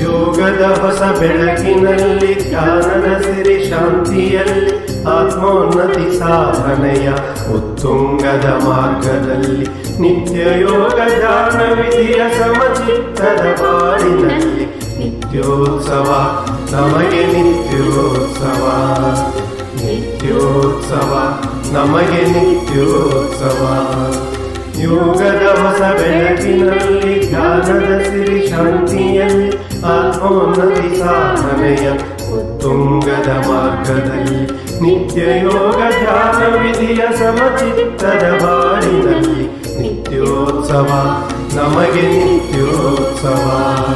ಯೋಗದ ಹೊಸ ಬೆಳಕಿನಲ್ಲಿ ಧ್ಯಾನದ ಸಿರಿ ಶಾಂತಿಯಲ್ಲಿ ಆತ್ಮೋನ್ನತಿ ಸಾಧನೆಯ ಉತ್ತುಂಗದ ಮಾರ್ಗದಲ್ಲಿ ನಿತ್ಯ ಯೋಗ ಧ್ಯಾನ ವಿಧಿಯ ಸಮಚಿತ್ತದ ಬಾಳಿನಲ್ಲಿ ನಿತ್ಯೋತ್ಸವ ನಮಗೆ ನಿತ್ಯೋತ್ಸವ ನಿತ್ಯೋತ್ಸವ ನಮಗೆ ನಿತ್ಯೋತ್ಸವ. ಯೋಗದ ಹೊಸ ಬೆಳಕಿನಲ್ಲಿ ಧ್ಯಾನದ ಸಿರಿ ಶಾಂತಿಯಲ್ಲಿ ಆತ್ಮೋನ್ನತಿ ಸಾಧನೆಯ ಉತ್ತುಂಗದ ಮಾರ್ಗದಲ್ಲಿ ನಿತ್ಯ ಯೋಗ ಧ್ಯಾನ ವಿಧಿಯ ಸಮಚಿತ್ತದ ಬಾಳಿನಲ್ಲಿ ನಿತ್ಯೋತ್ಸವ ನಮಗೆ ನಿತ್ಯೋತ್ಸವ.